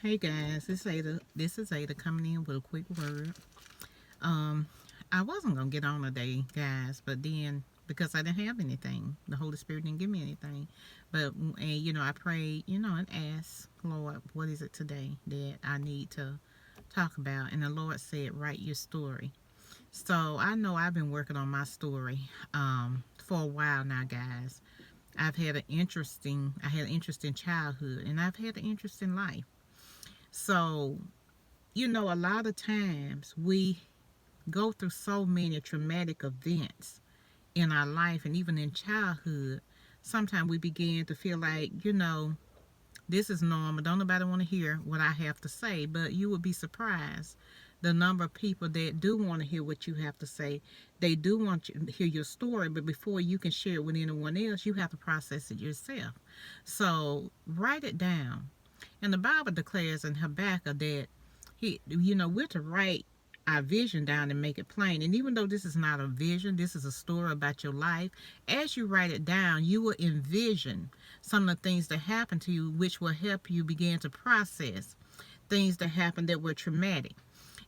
Hey guys, this is Ada. This is Ada coming in with a quick word. Um, I wasn't gonna get on today, guys, but then because I didn't have anything, the Holy Spirit didn't give me anything. But I prayed, and asked Lord, what is it today that I need to talk about? And the Lord said, write your story. So I know I've been working on my story for a while now, guys. I had an interesting childhood, and I've had an interesting life. So a lot of times we go through so many traumatic events in our life and even in childhood. Sometimes we begin to feel like, this is normal. Don't nobody want to hear what I have to say, but you would be surprised the number of people that do want to hear what you have to say. They do want you to hear your story, but before you can share it with anyone else, you have to process it yourself. So write it down. And the Bible declares in Habakkuk that we're to write our vision down and make it plain. And even though this is not a vision, this is a story about your life. As you write it down, you will envision some of the things that happened to you, which will help you begin to process things that happened that were traumatic.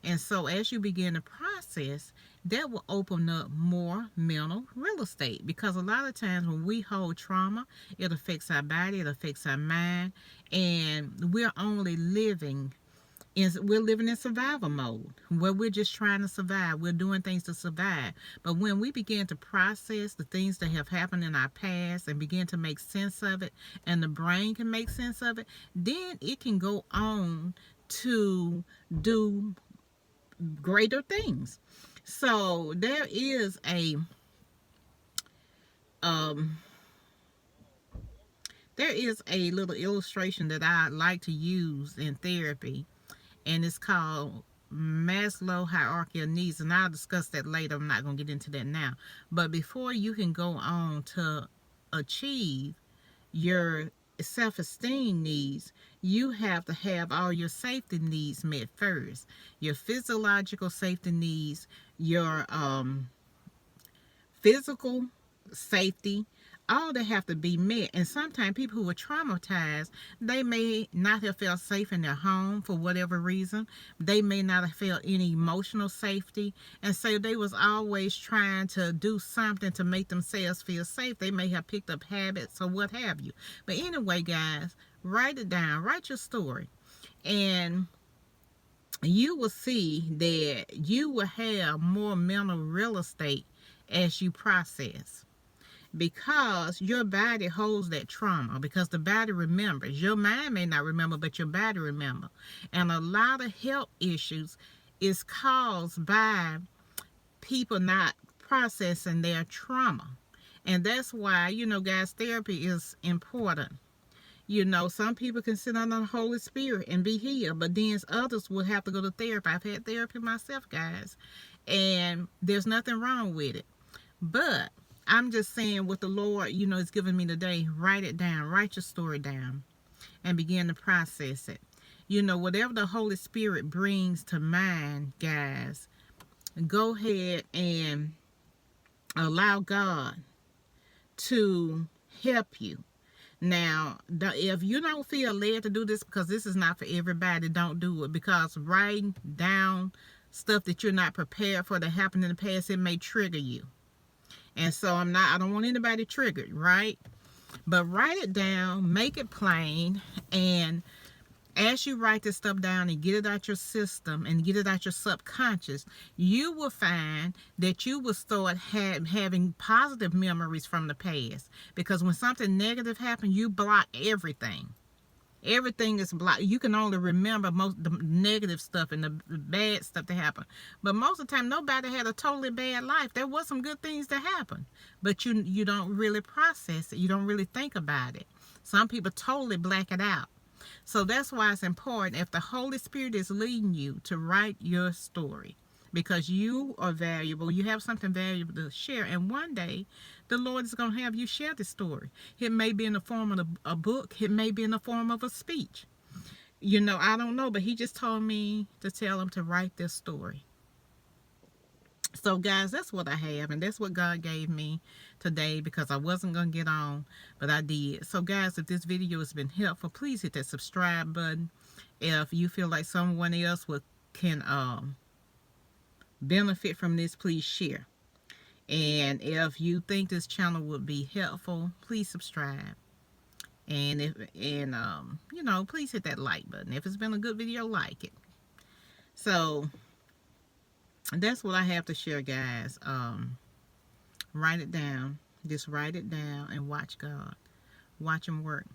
And so as you begin to process, that will open up more mental real estate, because a lot of times when we hold trauma, it affects our body, it affects our mind, and we're living in survival mode where we're just trying to survive. We're doing things to survive. But when we begin to process the things that have happened in our past and begin to make sense of it, and the brain can make sense of it, then it can go on to do greater things. So um there is a little illustration that I like to use in therapy, and it's called Maslow hierarchy of needs, and I'll discuss that later. I'm not going to get into that now. But before you can go on to achieve your self-esteem needs, you have to have all your safety needs met first. Your physiological safety needs, your physical safety, all that have to be met. And sometimes people who are traumatized, they may not have felt safe in their home for whatever reason. They may not have felt any emotional safety, and so they was always trying to do something to make themselves feel safe. They may have picked up habits or what have you. But anyway, guys, write it down. Write your story, and you will see that you will have more mental real estate as you process, because your body holds that trauma, because the body remembers. Your mind may not remember, but your body remember. And a lot of health issues is caused by people not processing their trauma. And that's why, guys, therapy is important. Some people can sit under the Holy Spirit and be healed, but then others will have to go to therapy. I've had therapy myself, guys, and there's nothing wrong with it. But I'm just saying what the Lord, is giving me today. Write it down. Write your story down and begin to process it. Whatever the Holy Spirit brings to mind, guys, go ahead and allow God to help you. Now, if you don't feel led to do this, because this is not for everybody, don't do it. Because writing down stuff that you're not prepared for that happened in the past, it may trigger you. And so I don't want anybody triggered, right? But write it down, make it plain, and as you write this stuff down and get it out your system and get it out your subconscious, you will find that you will start having positive memories from the past. Because when something negative happens, you block everything. Everything is blocked. You can only remember most the negative stuff and the bad stuff that happened. But most of the time, nobody had a totally bad life. There was some good things that happened, but you don't really process it. You don't really think about it. Some people totally black it out. So that's why it's important, if the Holy Spirit is leading you, to write your story, because you are valuable. You have something valuable to share, and one day the Lord is going to have you share this story. It may be in the form of a book. It may be in the form of a speech. I don't know, but he just told me to tell them to write this story. So guys, that's what I have, and that's what God gave me today, because I wasn't going to get on, but I did. So guys, if this video has been helpful, please hit that subscribe button. If you feel like someone else can benefit from this, please share. And if you think this channel would be helpful, please subscribe. And you know, please hit that like button. If it's been a good video, like it. So that's what I have to share, guys. Write it down. Just write it down and watch God. Watch him work.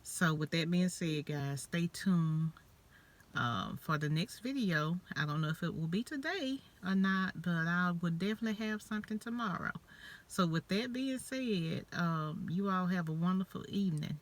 So with that being said, guys, stay tuned for the next video. I don't know if it will be today or not, but I would definitely have something tomorrow. So with that being said, you all have a wonderful evening.